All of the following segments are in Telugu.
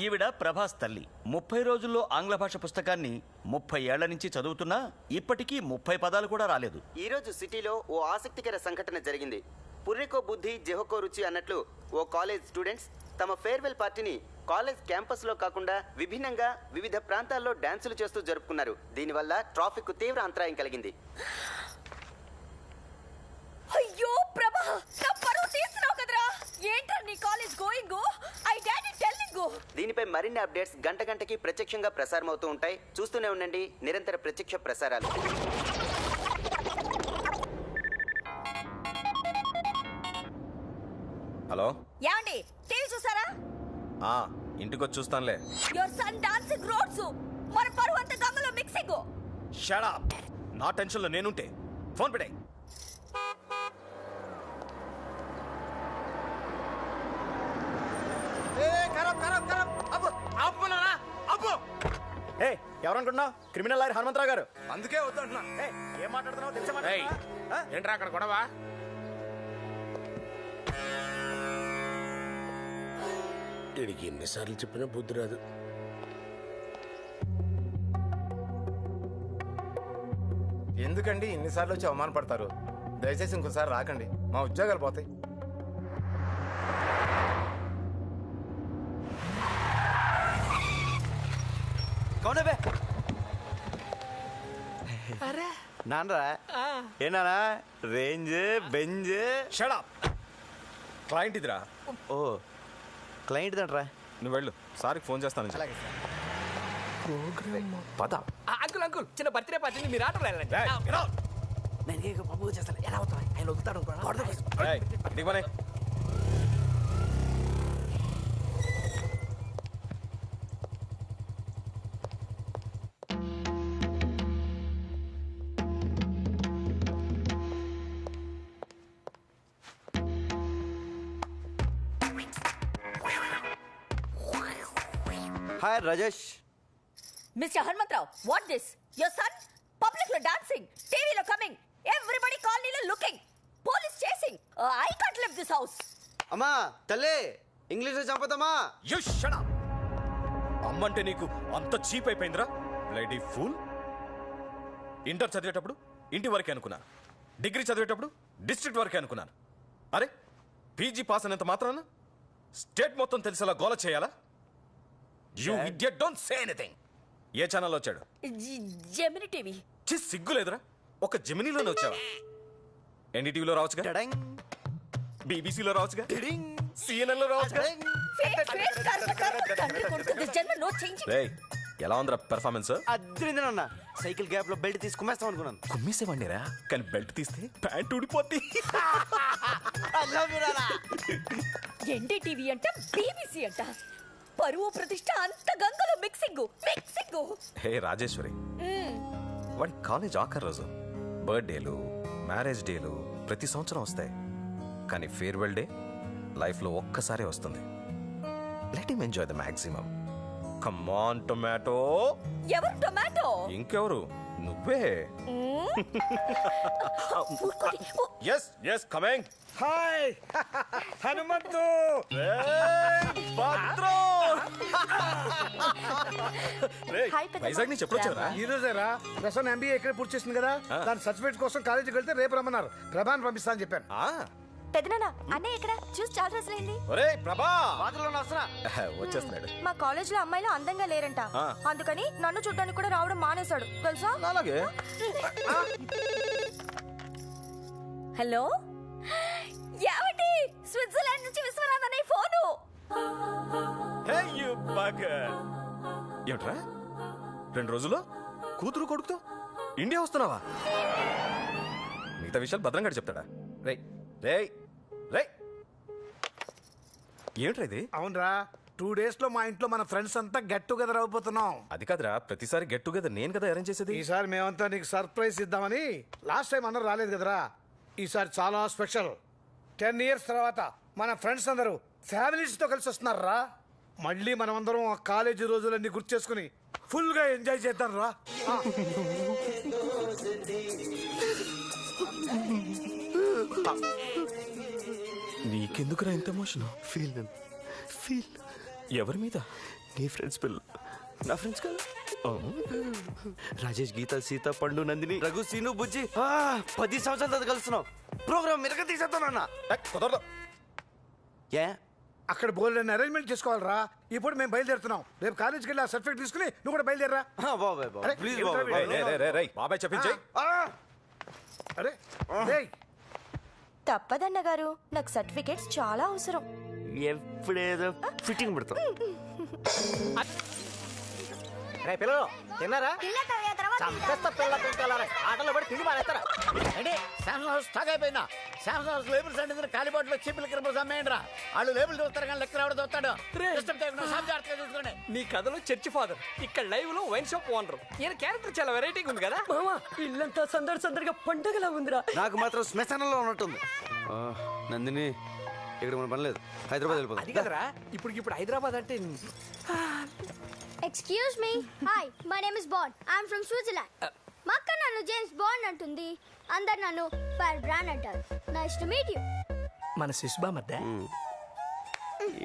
ఈవిడ ప్రభాస్ తల్లి. 30 రోజుల్లో ఆంగ్ల భాష పుస్తకాన్ని 30 ఏళ్ల నుంచి చదువుతున్నా ఇప్పటికీ 30 పదాలు కూడా రాలేదు. ఈ రోజు సిటీలో ఓ ఆసక్తికర సంఘటన జరిగింది. పుర్రెకో బుద్ధి జెహోకో రుచి అన్నట్లు ఓ కాలేజ్ స్టూడెంట్స్ తమ ఫేర్వెల్ పార్టీని కాలేజ్ క్యాంపస్లో కాకుండా విభిన్నంగా వివిధ ప్రాంతాల్లో డాన్సులు చేస్తూ జరుపుకున్నారు. దీనివల్ల ట్రాఫిక్ తీవ్ర అంతరాయం కలిగింది. అయ్యో ప్రభా, నా పరువు తీస్తున్నావు కదరా. ఏంట్రా నీ college going? I daddy telling. దీనిపై మరిన్ని అప్డేట్స్ గంట గంటకి ప్రత్యక్షంగా ప్రసారం అవుతూ ఉంటాయి. చూస్తూనే ఉండండి నిరంతర ప్రత్యక్ష ప్రసారాలు. హలో, యాండి టీవీ చూసారా? ఇంటికి వచ్చి చూస్తానులే. యువర్ సన్ డాన్సింగ్ రోడ్స్, మన పరువు అంతా గంగలో మిక్సింగ్. Shut up. నా టెన్షన్లో నేనుంటే ఫోన్ పెట్టే. ఎవరనుకుంటున్నావు? క్రిమినల్ లాయర్ హనుమంతరావు గారు. అందుకే వద్దంటున్నా. ఏం మాట్లాడుతున్నావు తెలుసా? ఏంట్రా అక్కడ గొడవ? వీడికి ఎన్నిసార్లు చెప్పినా బుద్ధి రాదు. ఎందుకండి ఇన్నిసార్లు వచ్చి అవమానపడతారు? దయచేసి ఇంకోసారి రాకండి, మా ఉద్యోగాలు పోతాయి. నాన్నరా ఏనానా? Range Benz. Shut up. Client ఇదిరా. ఓ క్లయింట్ దంట్రా. నువ్వు వెళ్ళు, సార్కి ఫోన్ చేస్తాను. పద. అంకుల్ అంకుల్, చిన్న బర్త్డే పార్టీని మీరు ఆటో వెళ్ళండి. నేను బాబు చేస్తాను. ఎలా అవుతా ఆయన వదులుతాడు. Hi Rajesh. Mister Hanumantharao, what this? Your son public లో డాన్సింగ్, టీవీలో కమింగ్, ఎవ్రీబడి కాలనీలో looking, police chasing. I can't live this house. అమ్మా తల్లి, ఇంగ్లీష్ లో చంపుతామా? You shut up. అమ్మంటే నీకు అంత చీప్ అయిపోయిందిరా బ్లడీ ఫూల్. ఇంటర్ చదివేటప్పుడు ఇంటి వరకే అనుకున్నాను, డిగ్రీ చదివేటప్పుడు డిస్ట్రిక్ట్ వరకే అనుకున్నాను. అరే పీజీ పాస్ అయినంత మాత్రాన స్టేట్ మొత్తం తెలిసేలా గోల చేయాలా? You idiot, don't say anything. ఏ ఛానల్లో వచ్చాడు? Gemini TV. సిగ్గులేదురా? ఒక జెమినీలోనే వచ్చావా? ఎన్డీటీవీలో రావచ్చుగా, బీబీసీలో రావచ్చుగా, CNN లో రావచ్చుగా. ఎలా ఉందిరా పెర్ఫార్మెన్స్? అద్రిందనన్న. సైకిల్ గ్యాప్ లో బెల్ట్ తీసి కుమ్మేస్తాం అనుకున్నాను. కుమ్మేసేవాడిరా, కానీ బెల్ట్ తీస్తే ప్యాంట్ ఊడిపోద్ది. ఎన్డీటీవీ అంట, బీబీసీ అంట, పరువు ప్రతిష్ట అంత గంగలో మిక్సింగ్ మిక్సింగ్. హే రాజేశ్వరి, వాడి కాలేజ్ ఆఖరి రోజు. బర్త్డేలు, మ్యారేజ్ డేలు ప్రతి సంవత్సరం వస్తాయి, కానీ ఫేర్వెల్ డే లైఫ్లో ఒక్కసారి వస్తుంది. Let him enjoy the maximum. Come on tomato. ఎవరు టొమాటో? ఇంకెవరు? నువ్వే. Yes yes coming. Hi Hanumanthu. Vizag నుంచి ఎప్పుడు వచ్చారా? ఈ రోజేరా. ప్రసన్న MBA ఇక్కడే పూర్తి చేసింది కదా, దాని సర్టిఫికేట్ కోసం కాలేజీకి వెళ్తే రేపు రమ్మన్నారు. ప్రభాని పంపిస్తా అని చెప్పాను. పెదనాన్న, అన్నయ్య ఎక్కడ? చూసి చాలా రోజులైంది. ఒరేయ్ ప్రభా, వచ్చేస్తున్నాడు. మా కాలేజ్ లో అమ్మాయిలు అందంగా లేరంట, అందుకని నన్ను చూడడానికి కూడా రావడం మానేశాడు తెలుసా? అలాగే. హలో, ఏమండి? స్విట్జర్లాండ్ నుంచి విశ్వనాథ్ అనే ఫోను. ఏమిట్రా 2 రోజుల్లో కూతురు కొడుకుతో ఇండియా వస్తున్నావా? మిగతా విషయాలు భద్రంగా చెప్తాడా? రేయ్ రేయ్ రేయ్, ఏమిట్రా ఇది? అవునరా, 2 days లో మా ఇంట్లో మన ఫ్రెండ్స్ అంతా గెట్ టుగెదర్ అయిపోతున్నాం. అది కాదురా, ప్రతిసారి గెట్ టుగెదర్ నేను కదా అరేంజ్ చేసేది. ఈసారి మేమంతా నీకు సర్ప్రైజ్ ఇద్దామని. లాస్ట్ టైం అందరూ రాలేదు కదరా, ఈసారి చాలా స్పెషల్. 10 years తర్వాత మన ఫ్రెండ్స్ అందరూ ఫ్యామిలీస్ తో కలిసి వస్తున్నారా. మళ్ళీ మనం అందరం ఆ కాలేజీ రోజులన్నీ గుర్తు చేసుకుని ఫుల్ గా ఎంజాయ్ చేద్దాం రా. నీకెందుకురా ఇంత ఎమోషన్? ఫీల్ ఎవరి మీద? నీ ఫ్రెండ్స్ పిల్లలు నా ఫ్రెండ్స్ కదా రాజేష్, గీత, సీత, పండు, నందిని, రఘు, సీను, బుజ్జి 10 సంవత్సరాల తర్వాత కలుస్తున్నాం. ప్రోగ్రామ్ మిరగ తీసేస్తానన్నా. కుదరదు. ఏ అక్కడ బోల్డ్ అరేంజ్మెంట్ చేసుకోవాలరా. ఇప్పుడు మేము బయలుదేరుతున్నాం. రేపు కాలేజ్కి వెళ్ళి ఆ సర్టిఫికేట్ తీసుకుని నువ్వు కూడా బయలుదేరరా. బాబాయ్ అరే, ప్లీజ్ ఏంట్రా బాబాయ్. వీడు? బాబాయ్ చెప్పించాయి. అరే రేయ్, తప్పదన్నగారు, నాకు సర్టిఫికేట్స్ చాలా అవసరం. ఎప్పుడేదో ఫిట్టింగ్ పెడతాం. రే పిల్లలు తిన్నారా? చంపేస్తా పిల్ల తింటారా? ఆటలో పడి తిండి మానేస్తారా? అంటే శాంసంగ్ హౌస్ స్టాక్ అయిపోయిందా? శాంసంగ్ హౌస్ లేబుల్స్ అంటే ఖాళీబాట్లో చీపులు కిరపలు అమ్మేయండిరా. వాళ్ళు లేబుల్ చూస్తారు కానీ లెక్క రావడం చూస్తాడు. చూసుకోండి. నీ కథలో చర్చి ఫాదర్, ఇక్కడ లైవ్ లో వైన్ షాప్ ఓనర్. ఈయన క్యారెక్టర్ చాలా వెరైటీగా ఉంది కదా. ఇల్లంతా సందడిగా పండగలా ఉందిరా. నాకు మాత్రం శ్మశానంలో ఉన్నట్టుంది. నందిని, ఇక్కడ మన పని లేదు. హైదరాబాద్ అది వెళ్ళిపోతాం. కదరా ఇప్పుడు హైదరాబాద్ అంటే Excuse me. Hi, my name is Bond. I'm from Switzerland. మా అక్క నన్ను జేమ్స్ బాండ్ అంటుంది. అందరు నన్ను ఫైర్ బ్రాండ్ అంటారు. Nice to meet you. మన శిశుబా మధ్య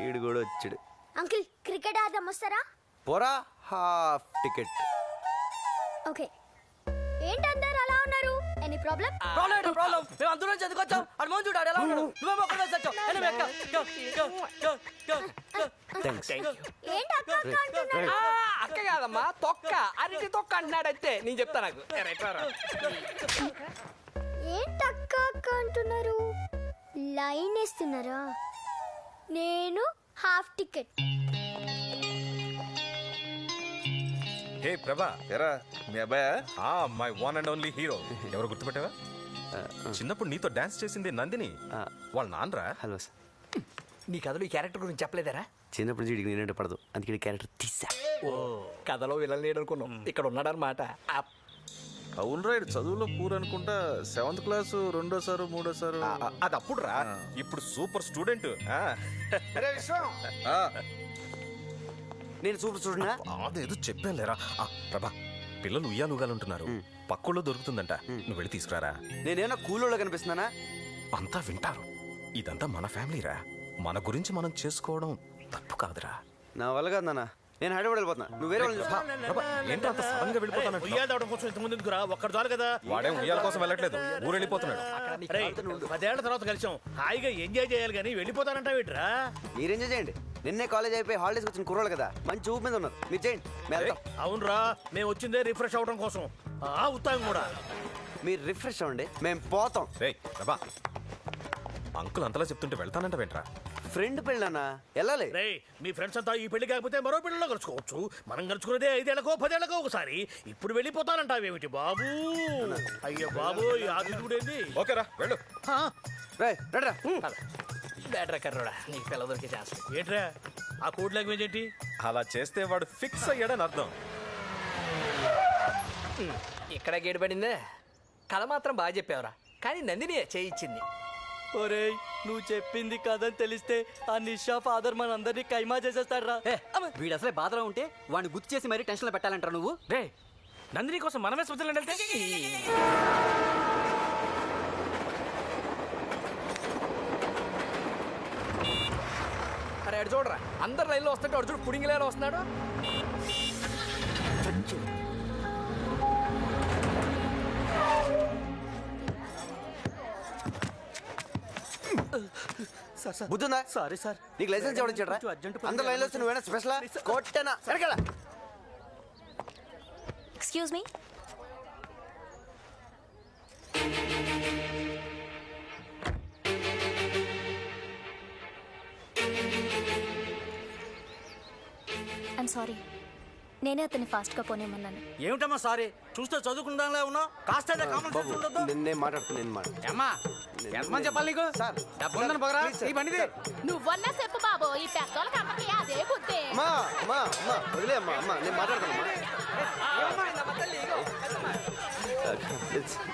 ఈడు కూడా వచ్చాడు. అంకుల్, క్రికెట్ ఆడదాం వస్తారా? పోరా, హాఫ్ టికెట్. ఓకే. ఏంటి అందరు అలా ఉన్నారు? Any problem? ప్రాబ్లం మేము అందరం చదువుకొచ్చాం. అది మోహన్ చూడాడు ఎలా ఉన్నాడు. నువ్వేమో ఒక్కడే వచ్చావు. ఏంటి అక్క అక్క అంటున్నారు? అక్క కాదమ్మా, తొక్క, అరటి తొక్క అంటున్నాడు. అయితే నేను చెప్తా. నాకు ఏంటి అక్క అక్క అంటున్నారు? లైన్ వేస్తున్నారా? నేను హాఫ్ టికెట్. హే ప్రభా, ఎరా మీ అబ్బాయా? My one and only hero. ఎవరు గుర్తుపెట్టావా? చిన్నప్పుడు నీతో డాన్స్ చేసింది నందిని. వాళ్ళ నాన్నరా. Hello sir. నీ కథలో ఈ క్యారెక్టర్ గురించి చెప్పలేదరా? చిన్నప్పటి నుంచి వీడికి నేనంటే పడదు, అందుకే క్యారెక్టర్ తీసా. ఓ, కథలో విలన్ లేడు అనుకున్నాం, ఇక్కడ ఉన్నాడనమాట. అవునరా, చదువులో పూర్ అనుకుంటా. 7th క్లాసు 2వ సారు 3వ సారు. అది అప్పుడు రా. ఇప్పుడు సూపర్ స్టూడెంట్. నేను సూపర్ స్టూడెంట్. అదేదో చెప్పాను లేరా. ప్రభా, పిల్లలు ఉయ్యాలుగాలుంటున్నారు. పక్కుల్లో దొరుకుతుందంట. నువ్వు వెళ్ళి తీసుకురారా. నేనేమన్నా కూలోళ్ళ కనిపిస్తున్నానా? అంతా వింటారు. ఇదంతా మన ఫ్యామిలీరా. మన గురించి మనం చేసుకోవడం తప్పు కాదురా. నా వల్ల కాదు నాన్న, నేను హైదరాబాద్ వెళ్ళిపోతున్నా. నువ్వు వేరే వాళ్ళని ప్రభా, ఏంటో అంత సడన్ గా వెళ్ళిపోతానంట. ఉయ్యాల కోసం ఇంతకుముందు ఎందుకురా? ఒక్కడు చాలు కదా. వాడేం ఉయ్యాల కోసం వెళ్ళట్లేదు, ఊరు వెళ్ళిపోతున్నాడు. 10 ఏళ్ల తర్వాత కలిసాం. హాయిగా ఎంజాయ్ చేయాలి కానీ వెళ్ళిపోతానంట వీటిరా. మీరు ఎంజాయ్ చేయండి. నిన్నే కాలేజ్ అయిపోయి హాలిడేస్ వచ్చిన కుర్రోళ్ళు కదా, మంచి ఊపు మీద ఉన్నారు. మీరు చేయండి. అవునరా, మేము వచ్చిందే రిఫ్రెష్ అవడం కోసం. ఉత్తాం కూడా. మీరు రిఫ్రెష్ అవ్వండి, మేము పోతాం. రేయ్ ప్రభా, అంకుల్ అంతలా చెప్తుంటే వెళ్తానంట వెంట్రా. ఫ్రెండ్ పెళ్ళన్నా వెళ్ళాలి. రే, మీ ఫ్రెండ్స్ అంతా ఈ పెళ్లి కాకపోతే మరో పెళ్లిలో కలుసుకోవచ్చు. మనం కలుసుకునేదే 5 ఏళ్లకో 10 ఏళ్లకో ఒకసారి. ఇప్పుడు వెళ్ళిపోతానంటావేమిటి బాబు? అయ్యో బాబు, ఈ ఆదిగుడేంది? ఓకేరా, వెళ్ళు. బ్యాటరా కర్రోడా, నీకు పిల్ల దొరికే ఛాన్స్. ఏంట్రా ఆ కోడ్ లాంగ్వేజ్ ఏంటి? అలా చేస్తే వాడు ఫిక్స్ అయ్యాడని అర్థం. ఇక్కడ గేటు పడిందే. కథ మాత్రం బాగా చెప్పావురా, కానీ నందిని చేయించింది. ఒరేయ్, నువ్వు చెప్పింది కదని తెలిస్తే ఆ నిషా ఫాదర్ మనందరినీ కైమా చేసేస్తాడ్రా. వీడు అసలే బాధలో ఉంటే వాడిని గుర్తు చేసి మరీ టెన్షన్లో పెట్టాలంటారు నువ్వు. రే, నందిని కోసం మనమే స్విట్జర్లాండ్ వెళ్తే. అరే అడు చూడరా, అందరు లైన్లో వస్తుంటే అడు చూడు పుడింగి లైన్లో వస్తున్నాడు. బుద్ధుందా? Sorry sir. నీకు లైసెన్స్ ఎవరు ఇచ్చాడ్రా? అందరు లైన్లో వచ్చి నువ్వేనా స్పెషలా? కొట్టనా ఎరగల. Excuse me. I'm sorry. నేనే అతన్ని ఫాస్ట్గా పోనేమన్నాను. ఏమిటమ్మా సారీ? చూస్తే చదువుకుందాంలే ఉన్నావు. కాస్త కామన్ సెన్స్ ఉండదు. నేను మాట్లాడుతున్నాను. అమ్మా, ఎంతమంది చెప్పాలి నీకు? సార్ డబ్బు ఉందని పొగరా, ఈ బండిది. నువ్వన్నా చెప్పు బాబు, ఈ పెద్దోళ్ళకి అమ్మకి అదే బుద్ధి. వదిలే అమ్మా. నేను మాట్లాడతాను.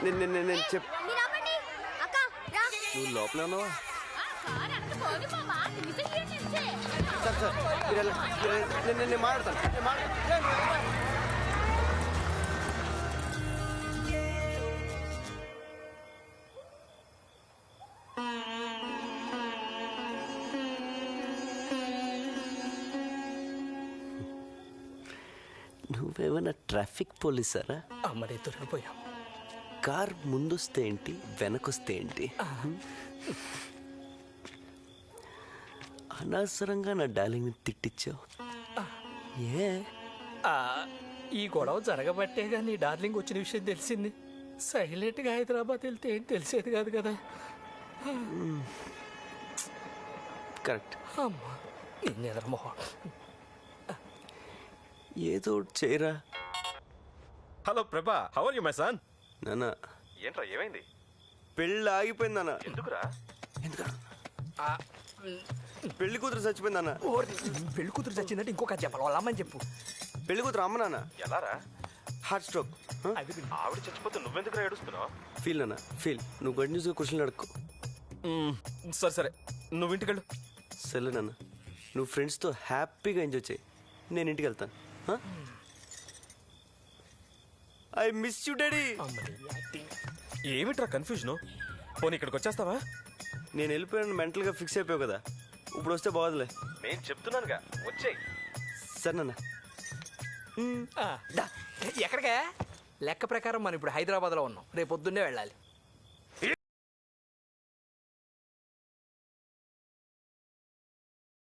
నేను చెప్పు. మీరు అవ్వండి. అక్క రా. నువ్వు లోపలే ఉన్నావా? కారు వెనక పోని మామ, తీసి ఈ నుంచి. సార్ నేను మాట్లాడతాను. నువ్వేమైనా ట్రాఫిక్ పోలీసారా? మరి దొరికిపోయాం. కార్ ముందొస్తే ఏంటి, వెనకొస్తే ఏంటి? అనవసరంగా నా డార్లింగ్ని తిట్టించావు. ఏ ఈ గొడవ జరగబట్టేగా నీ డార్లింగ్ వచ్చిన విషయం తెలిసింది. సైలెంట్గా హైదరాబాద్ వెళ్తే ఏం తెలిసేది కాదు కదా. కరెక్ట్. అమ్మా నిన్నెదరమోహం. ఏదో ఒకటి చేయరా. Hello Prabha, how are you my son? నాన్న ఏంట్రా ఏమైంది? పెళ్ళి ఆగిపోయింది అన్న. ఎందుకురా? పెళ్లి కూతురు చచ్చిపోయింది అన్న. పెళ్లి కూతురు చచ్చిందంటే ఇంకొక చెప్పాలి, వాళ్ళ అమ్మని చెప్పు. పెళ్లి కూతురు అమ్మ నాన్న. ఎలారా? Heart stroke. ఆవిడ చచ్చిపోతే నువ్వెందుకురా ఏడుస్తున్నావు? ఫీల్ అన్న ఫీల్. నువ్వు కంటిన్యూస్గా క్వశ్చన్లు అడుక్కో. సరే సరే, నువ్వు ఇంటికెళ్ళు. సరే నాన్న, నువ్వు ఫ్రెండ్స్తో హ్యాపీగా ఎంజాయ్ చేయి. నేను ఇంటికి వెళ్తాను. I miss you daddy. ఏమిట్రా కన్ఫ్యూజను? పోనీ ఇక్కడికి వచ్చేస్తావా? నేను వెళ్ళిపోయాను మెంటల్గా ఫిక్స్ అయిపోయావు కదా, ఇప్పుడు వస్తే బాగోదులే. నేను చెప్తున్నానుగా, వచ్చేయ్. సరే నాన్న. ఎక్కడికే? లెక్క ప్రకారం మనం ఇప్పుడు హైదరాబాద్లో ఉన్నాం, రేపు పొద్దున్నే వెళ్ళాలి.